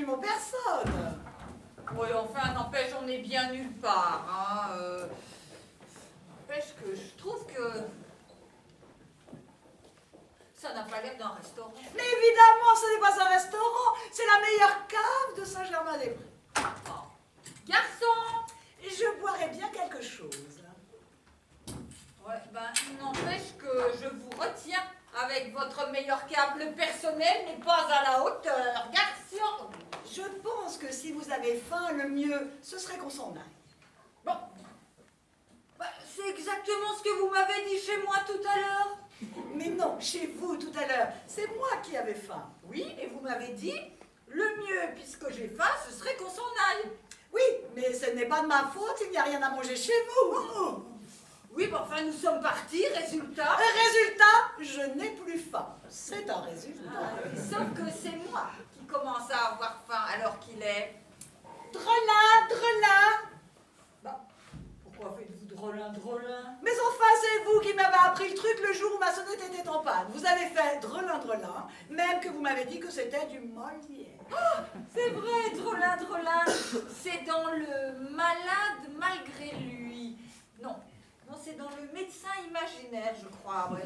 vu mon personne. Oui, enfin, n'empêche, on est bien nulle part. Hein, n'empêche que je trouve que ça n'a pas l'air d'un restaurant. Mais évidemment, ce n'est pas un restaurant, c'est la meilleure cave de Saint-Germain-des-Prés. Oh. Garçon! Je boirais bien quelque chose. Ouais, ben, n'empêche que je vous retiens avec votre meilleur cave. Le personnel n'est pas à la hauteur. Garçon! Je pense que si vous avez faim, le mieux, ce serait qu'on s'en aille. Bon. Ben, c'est exactement ce que vous m'avez dit chez moi tout à l'heure. Mais non, chez vous tout à l'heure, c'est moi qui avais faim. Oui, et vous m'avez dit, le mieux, puisque j'ai faim, ce serait qu'on s'en aille. Oui, mais ce n'est pas de ma faute, il n'y a rien à manger chez vous. Oui, mais enfin, nous sommes partis, résultat. Résultat, je n'ai plus faim. C'est un résultat. Sauf que c'est moi qui commence à avoir faim alors qu'il est... Drelin. Bah, pourquoi faites-vous drelin? Mais enfin, c'est vous qui m'avez appris le truc le jour où ma sonnette était en panne. Vous avez fait drelin, même que vous m'avez dit que c'était du Molière. Oh, c'est vrai, drelin. C'est dans le malade malgré lui. Non, c'est dans le médecin imaginaire, je crois, ouais.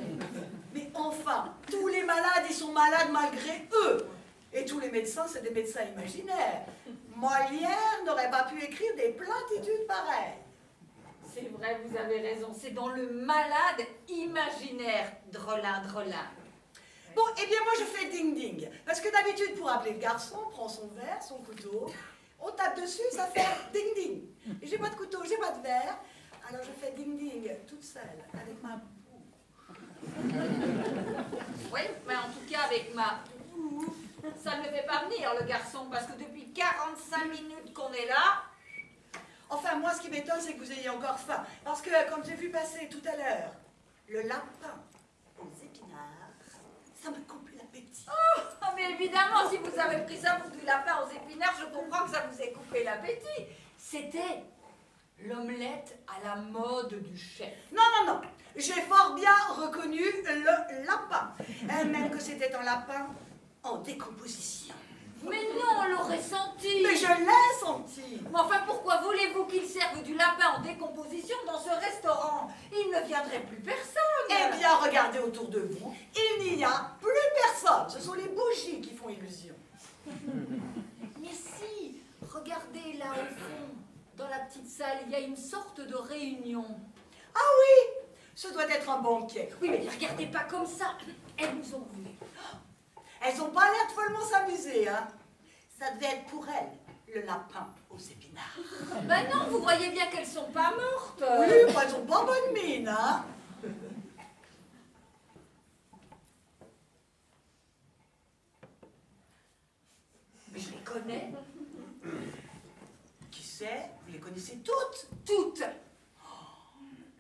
Mais enfin, tous les malades, ils sont malades malgré eux. Et tous les médecins, c'est des médecins imaginaires. Molière n'aurait pas pu écrire des platitudes pareilles. C'est vrai, vous avez raison. C'est dans le malade imaginaire, drelin. Bon, eh bien moi je fais ding-ding. Parce que d'habitude, pour appeler le garçon, on prend son verre, son couteau, on tape dessus, ça fait ding-ding. Et j'ai pas de couteau, j'ai pas de verre, alors je fais ding-ding toute seule, avec ma bouche. Oui, mais en tout cas, avec ma... Ça ne le fait pas venir, le garçon, parce que depuis 45 minutes qu'on est là... Enfin, moi, ce qui m'étonne, c'est que vous ayez encore faim. Parce que, comme j'ai vu passer tout à l'heure, le lapin aux épinards, ça m'a coupé l'appétit. Oh, mais évidemment, si vous avez pris ça pour du lapin aux épinards, je comprends que ça vous ait coupé l'appétit. C'était l'omelette à la mode du chef. Non. J'ai fort bien reconnu le lapin. Même que c'était un lapin en décomposition. Mais non, on l'aurait senti. Mais je l'ai senti. Mais enfin, pourquoi voulez-vous qu'il serve du lapin en décomposition dans ce restaurant? Il ne viendrait plus personne. Eh bien, regardez autour de vous, il n'y a plus personne. Ce sont les bougies qui font illusion. Mais si, regardez là au fond, dans la petite salle, il y a une sorte de réunion. Ah oui, ce doit être un banquet. Oui, mais ne regardez pas comme ça. Elles nous ont vus. Elles n'ont pas l'air de follement s'amuser, hein. Ça devait être pour elles, le lapin aux épinards. Ben non, vous voyez bien qu'elles sont pas mortes. Oui, elles ont pas bonne mine, hein. Mais je les connais. Qui sait? Vous les connaissez toutes? Toutes.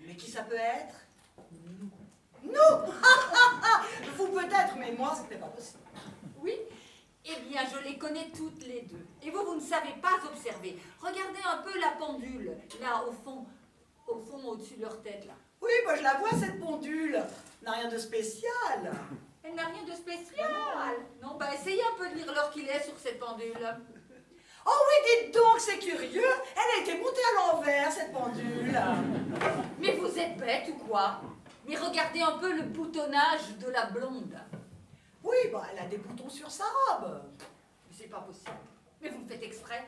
Mais qui ça peut être? Nous. Vous peut-être, mais moi, ce n'est pas possible. Oui. Eh bien, je les connais toutes les deux. Et vous ne savez pas observer. Regardez un peu la pendule, là, au fond, au-dessus de leur tête, là. Oui, moi je la vois, cette pendule. N'a rien de spécial. Elle n'a rien de spécial. Non, bah essayez un peu de lire l'heure qu'il est sur cette pendule. Oh oui, dites donc, c'est curieux. Elle a été montée à l'envers, cette pendule. Mais vous êtes bête ou quoi? Mais regardez un peu le boutonnage de la blonde. Oui, bah elle a des boutons sur sa robe. Mais c'est pas possible. Mais vous le faites exprès.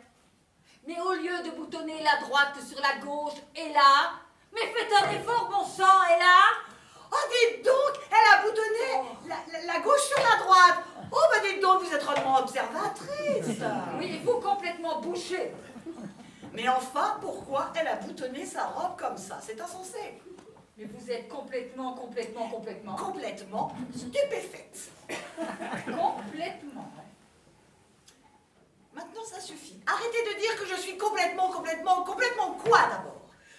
Mais au lieu de boutonner la droite sur la gauche et là, mais faites un effort, bon sang, et là. Oh, dites donc, elle a boutonné la gauche sur la droite. Oh, bah dites donc, vous êtes vraiment observatrice. Oui, et vous complètement bouché. Mais enfin, pourquoi elle a boutonné sa robe comme ça? C'est insensé. Mais vous êtes complètement. Complètement stupéfaite. Complètement. Maintenant, ça suffit. Arrêtez de dire que je suis complètement quoi d'abord?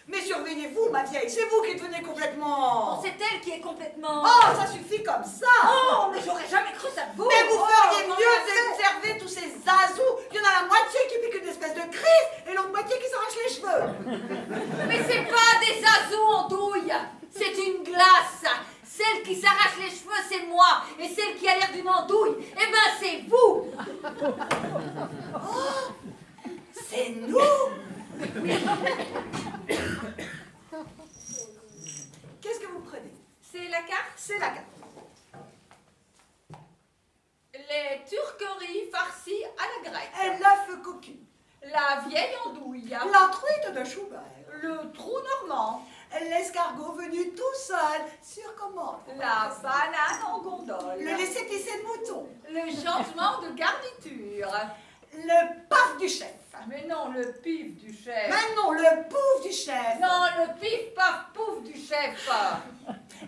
Mais surveillez-vous, ma vieille, c'est vous qui devenez complètement... Oh, c'est elle qui est complètement... Oh, ça suffit comme ça. Oh, mais j'aurais jamais cru ça de vous. Mais vous feriez non, mieux d'observer tous ces azous. Il y en a la moitié qui pique une espèce de crise et l'autre moitié qui s'arrache les cheveux. Mais c'est pas des azous en douille, c'est une glace. Celle qui s'arrache les cheveux, c'est moi. moi. Et celle qui a l'air d'une andouille, eh ben c'est vous. Oh, c'est nous. Qu'est-ce que vous prenez? C'est la carte? C'est la carte. Les turqueries farcies à la grecque. Et l'œuf cocu. La vieille andouille. La truite de Schubert. Le trou normand. L'escargot venu tout seul sur commande. La banane en gondole. Le laisser glisser de mouton. Le changement de garniture. Le paf du chef. Mais non, le pif du chef. Mais non, le pouf du chef. Non, le pif paf pouf du chef.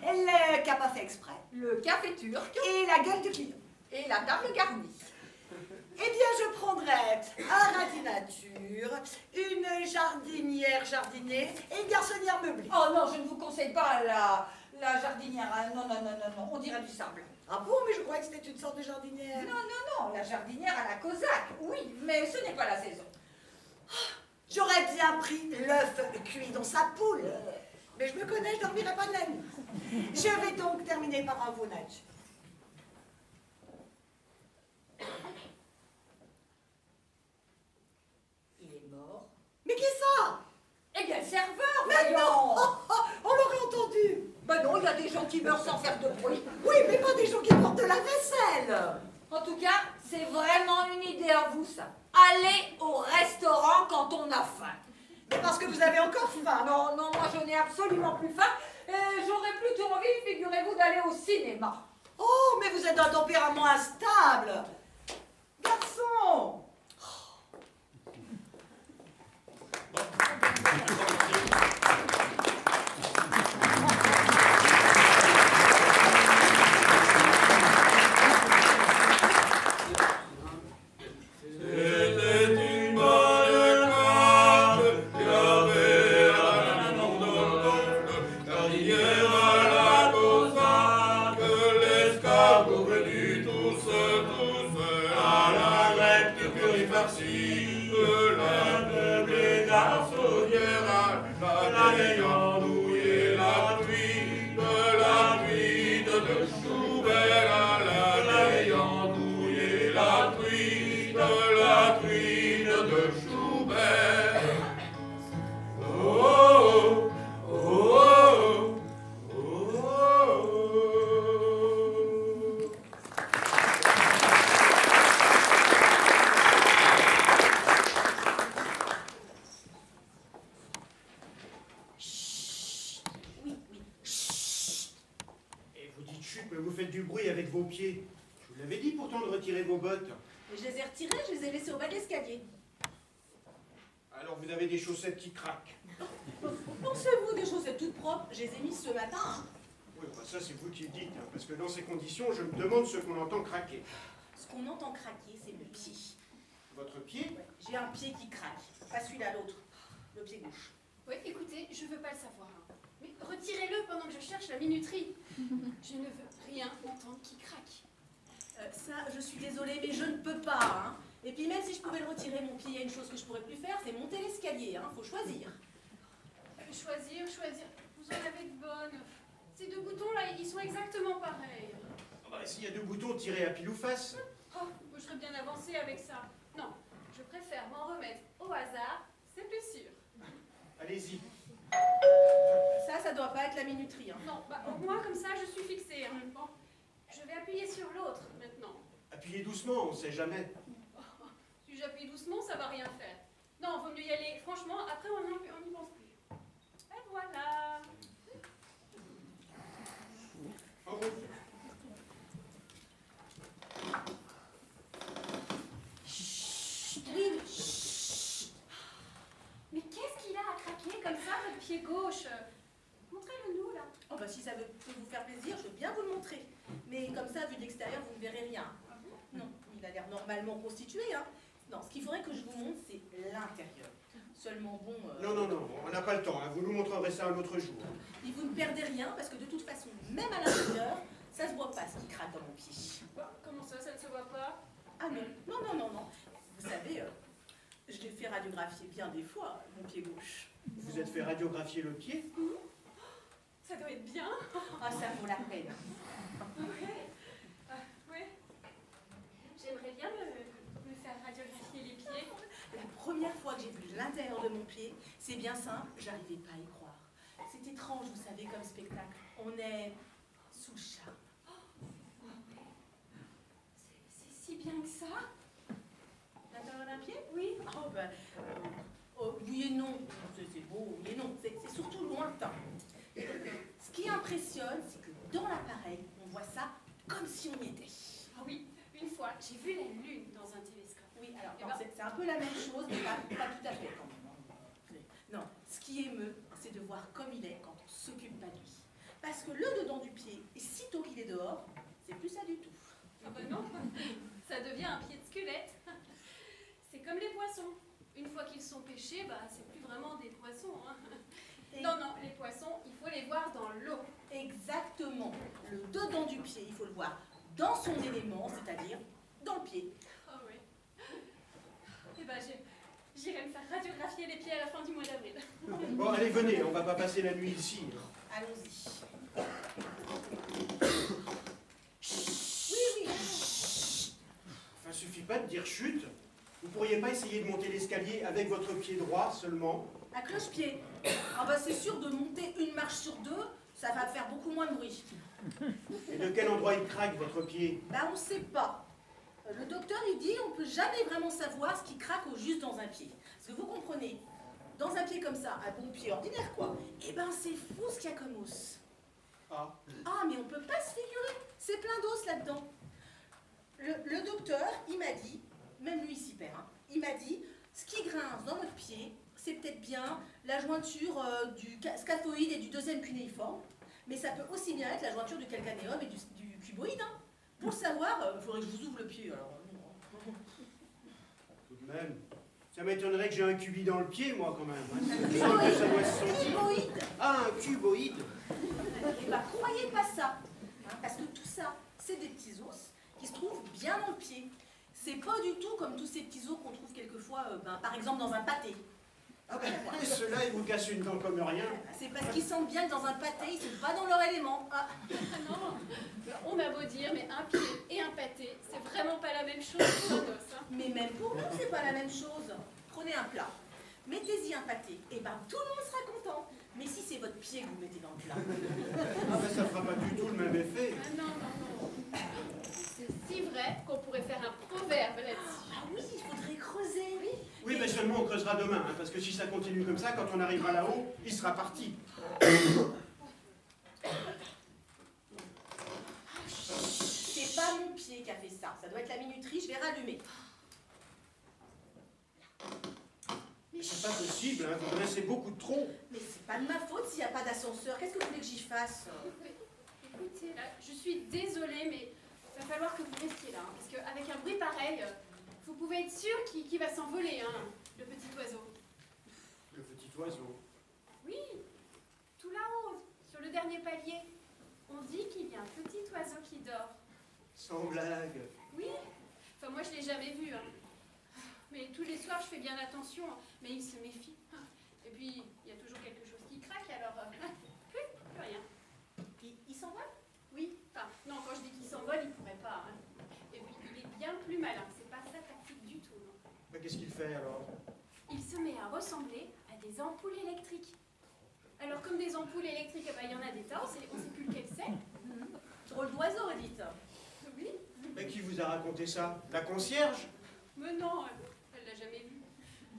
Le qui n'a pas fait exprès. Le café turc Et la gueule du client. et la table garnie. Eh bien, je prendrais un radis nature, une jardinière jardinée et une garçonnière meublée. Oh non, je ne vous conseille pas la jardinière. Hein. Non, non, non, non, non, on dirait du sable. Ah bon, mais je croyais que c'était une sorte de jardinière. Non, non, non, la jardinière à la cosaque, oui, mais ce n'est pas la saison. J'aurais bien pris l'œuf cuit dans sa poule. Mais je me connais, je dormirai pas de la nuit. Je vais donc terminer par un veau nature. Il est mort. Mais qui est ça? Eh bien, le serveur, Mais non, voyons. on l'aurait entendu. Ben non, il y a des gens qui meurent sans faire de bruit. Oui, mais pas des gens qui portent de la vaisselle. En tout cas, c'est vraiment une idée à vous, ça. Allez au restaurant quand on a faim. Mais parce que vous avez encore faim. Non, non, moi je n'ai absolument plus faim. J'aurais plutôt envie, figurez-vous, d'aller au cinéma. Oh, mais vous êtes d'un tempérament instable. Garçon. Vous faites du bruit avec vos pieds. Je vous l'avais dit pourtant de retirer vos bottes. Je les ai retirées, je les ai laissées au bas de l'escalier. Alors vous avez des chaussettes qui craquent. Pensez-vous des chaussettes toutes propres? Je les ai mises ce matin. Oui, bah ça c'est vous qui le dites, hein, parce que dans ces conditions, je me demande ce qu'on entend craquer. Ce qu'on entend craquer, c'est mon pied. Votre pied? Ouais, j'ai un pied qui craque. Pas celui-là, l'autre. Le pied gauche. Oui, écoutez, je veux pas le savoir. Hein. Mais retirez-le pendant que je cherche la minuterie. Je ne veux rien entendre qui craque. Ça, je suis désolée, mais je ne peux pas. Hein. Et puis même si je pouvais le retirer, mon pied, il y a une chose que je pourrais plus faire, c'est monter l'escalier. Hein. Faut choisir. Choisir, choisir. Vous en avez de bonnes. Ces deux boutons-là, ils sont exactement pareils. Ah bah, s'il y a deux boutons, tirez à pile ou face. Oh, je serais bien avancée avec ça. Non, je préfère m'en remettre au hasard, c'est plus sûr. Allez-y. Ça doit pas être la minuterie. Hein. Non, bah, au moins comme ça, je suis fixée. Hein. Bon, je vais appuyer sur l'autre maintenant. Appuyez doucement, on sait jamais. Si j'appuie doucement, ça va rien faire. Non, vaut mieux y aller. Franchement, après, on n'y pense plus. Et voilà. En route. Oui, chut. Mais qu'est-ce qu'il a à craquer comme ça, votre pied gauche? Montrez-le-nous, là. Oh bah si ça peut vous faire plaisir, je veux bien vous le montrer. Mais comme ça, vu de l'extérieur, vous ne verrez rien. Ah bon? Non, il a l'air normalement constitué. Hein. Non, ce qu'il faudrait que je vous montre, c'est l'intérieur. Seulement bon... Non, on n'a pas le temps, hein. Vous nous montrerez ça un autre jour. Et vous ne perdez rien, parce que de toute façon, même à l'intérieur, ça se voit pas ce qui craque dans mon pied. Bah, comment ça ne se voit pas? Ah non. Vous savez, je l'ai fait radiographier bien des fois, mon pied gauche. Vous êtes fait radiographier le pied? Ça doit être bien. Ah, ça vaut la peine. Ouais. C'est bien simple, j'arrivais pas à y croire. C'est étrange, vous savez, comme spectacle. On est sous le charme. C'est si bien que ça? L'intérieur d'un pied? Oui. Oh, ben, oui et non. C'est beau, oui et non. C'est surtout lointain. Ce qui impressionne, c'est que dans l'appareil, on voit ça comme si on y était. Ah oui, une fois, j'ai vu la lune dans un télescope. Oui, alors, Eh non, ben- c'est un peu la même chose, mais pas tout à fait quand même. Non, ce qui émeut, c'est de voir comme il est quand on s'occupe pas de lui. Parce que le dedans du pied, et sitôt qu'il est dehors, c'est plus ça du tout. Ah bah non, ça devient un pied de squelette. C'est comme les poissons. Une fois qu'ils sont pêchés, bah c'est plus vraiment des poissons. Hein. Et- Non, non, les poissons, il faut les voir dans l'eau. Exactement. Le dedans du pied, il faut le voir dans son élément, c'est-à-dire dans le pied. Oh oui. Eh ben j'irai me faire radiographier les pieds à la fin du mois d'avril. Bon, allez, venez, on va pas passer la nuit ici. Allons-y. Oui, oui. Enfin, suffit pas de dire chute. Vous pourriez pas essayer de monter l'escalier avec votre pied droit seulement? À cloche-pied. Ah bah c'est sûr, de monter une marche sur deux, ça va faire beaucoup moins de bruit. Et de quel endroit il craque, votre pied? Bah on sait pas. Le docteur il dit on peut jamais vraiment savoir ce qui craque au juste dans un pied. Parce que vous comprenez, dans un pied comme ça, un bon pied ordinaire quoi, eh ben c'est fou ce qu'il y a comme os. Ah, Ah mais on peut pas se figurer, c'est plein d'os là-dedans. Le docteur, il m'a dit, même lui il s'y perd, hein, il m'a dit, ce qui grince dans votre pied, c'est peut-être bien la jointure du scaphoïde et du deuxième cunéiforme, mais ça peut aussi bien être la jointure du calcanéum et du cuboïde. Hein. Pour le savoir, il faudrait que je vous ouvre le pied. Alors, tout de même. Ça m'étonnerait que j'ai un cubi dans le pied, moi, quand même. Hein. un Il me semble que ça doit se sentir. cuboïde. Ah, un cuboïde. Eh ben, croyez pas ça, hein, parce que tout ça, c'est des petits os qui se trouvent bien dans le pied. C'est pas du tout comme tous ces petits os qu'on trouve quelquefois, par exemple, dans un pâté. Ah ben, ceux-là, ils vous cassent une dent comme rien. C'est parce qu'ils sentent bien que dans un pâté, ils sont pas dans leur élément. Ah. Non, on a beau dire, mais un pied et un pâté, c'est vraiment pas la même chose pour un os. Hein. Mais même pour nous, c'est pas la même chose. Prenez un plat, mettez-y un pâté, et ben tout le monde sera content. Mais si c'est votre pied que vous mettez dans le plat, Ah ben, ça fera pas du tout le même effet. Ah non, non, non. C'est si vrai qu'on pourrait faire un proverbe là-dessus. ah oui, il faudrait creuser. Oui. Oui, mais seulement on creusera demain, hein, parce que si ça continue comme ça, quand on arrivera là-haut, il sera parti. C'est pas mon pied qui a fait ça. Ça doit être la minuterie, je vais rallumer. Mais c'est pas possible, hein, vous dressez beaucoup de troncs. Mais c'est pas de ma faute s'il n'y a pas d'ascenseur. Qu'est-ce que vous voulez que j'y fasse? Écoutez, là, je suis désolée, mais il va falloir que vous restiez là. Hein, parce qu'avec un bruit pareil, vous pouvez être sûr qu'il va s'envoler, hein, le petit oiseau. Le petit oiseau. Oui, tout là-haut, sur le dernier palier. On dit qu'il y a un petit oiseau qui dort. Sans blague. Oui, enfin moi je l'ai jamais vu. Hein. Mais tous les soirs je fais bien attention, mais il se méfie. Et puis il y a toujours quelque chose qui craque, alors plus rien. Il s'envole? Oui, enfin non, quand je dis qu'il s'envole, il pourrait pas. Hein. Et puis il est bien plus malin, c'est pas sa tactique du tout. Non. Mais qu'est-ce qu'il fait alors? Il se met à ressembler à des ampoules électriques. Alors comme des ampoules électriques, eh ben, il y en a des tas, on sait plus lequel c'est. Drôle d'oiseau, dites. Oui, Mais qui vous a raconté ça? La concierge? mais non, elle l'a jamais vu.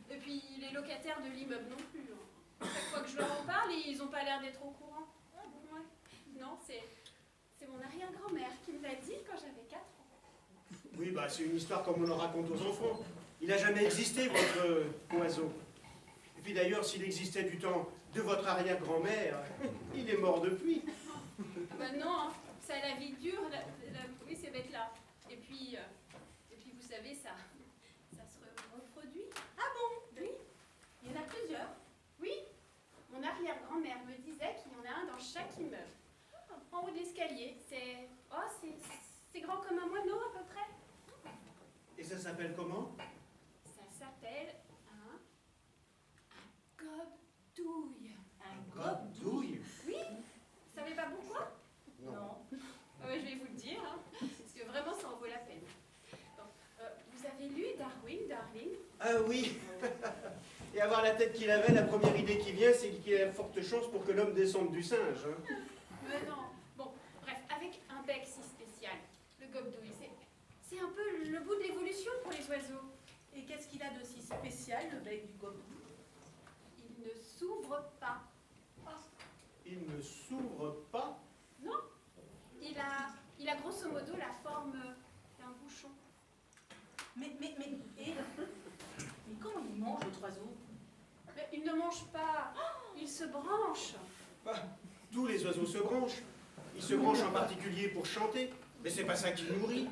Et puis les locataires de l'immeuble non plus. Hein. Chaque fois que je leur en parle, ils n'ont pas l'air d'être au courant. Ouais. Non, c'est mon arrière-grand-mère qui me l'a dit quand j'avais 4 ans. Oui, bah c'est une histoire comme on en raconte aux enfants. Il n'a jamais existé, votre oiseau. Et puis d'ailleurs, s'il existait du temps de votre arrière-grand-mère, il est mort depuis. Ah bah non, hein. Ça a la vie dure, oui, ces bêtes-là. Et puis vous savez, ça se reproduit. Ah bon? Oui, Il y en a plusieurs. oui. Mon arrière-grand-mère me disait qu'il y en a un dans chaque immeuble. En haut de l'escalier, c'est grand comme un moineau à peu près. Et ça s'appelle comment? Ça s'appelle un gobe-douille. Un Gobe-douille. Oui, vous savez pas pourquoi? Non. Ah ouais, je vais vous le dire, hein, parce que vraiment ça en vaut la peine. Bon, vous avez lu Darwin, Darling? Ah oui. Et à savoir la tête qu'il avait, la première idée qui vient, c'est qu'il y a forte chance pour que l'homme descende du singe. Hein. Mais non. Bon, bref, avec un bec si spécial, le gobdouille, c'est un peu le bout de l'évolution pour les oiseaux. Et qu'est-ce qu'il a de si spécial, le bec du gobdouille? Il ne s'ouvre pas. Il ne s'ouvre pas. Non. Il a grosso modo la forme d'un bouchon. Mais comment il mange, votre oiseau? Mais il ne mange pas, il se branche. Bah, tous les oiseaux se branchent. Ils se branchent en particulier pour chanter, mais c'est pas ça qui nourrit.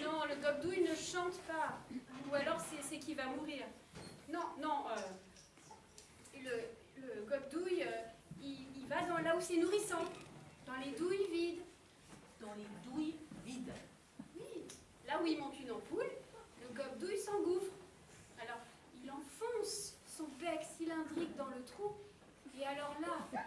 Non, le gobdouille ne chante pas. Ou alors c'est qu'il va mourir. Non, le gobdouille, il va là où c'est nourrissant. Dans les douilles vides. Dans les douilles vides. Oui, là où il manque une ampoule, le gobdouille s'engouffre. Alors, il enfonce son bec cylindrique dans le trou. Et alors là,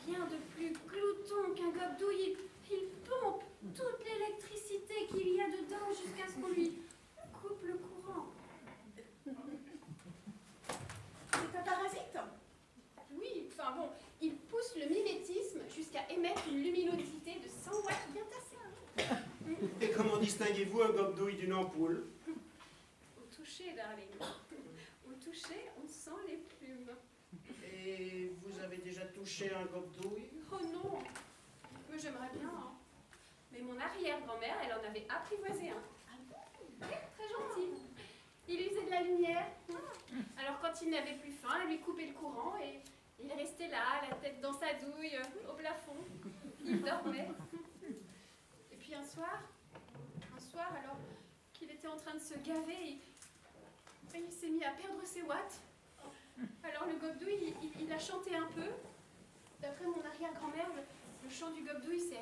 rien de plus glouton qu'un gobdouille. Il pompe toute l'électricité qu'il y a dedans jusqu'à ce qu'on lui coupe le courant. C'est un parasite? Oui, enfin bon, il pousse le mimétisme jusqu'à émettre une luminosité de 100 watts bien tassée. Et comment distinguez-vous un gobdouille d'une ampoule? Au toucher, darling. Au toucher, on sent les plumes. Et vous avez déjà touché un gobdouille? Oh non, mais j'aimerais bien. Hein. Mais mon arrière-grand-mère, elle en avait apprivoisé un. Oui, très gentil. Il usait de la lumière. Alors quand il n'avait plus faim, elle lui coupait le courant et il restait là, la tête dans sa douille, au plafond. Il dormait. Et puis un soir, alors qu'il était en train de se gaver, il s'est mis à perdre ses watts. Alors le gobdouille, il a chanté un peu. D'après mon arrière-grand-mère, le chant du gobdouille, c'est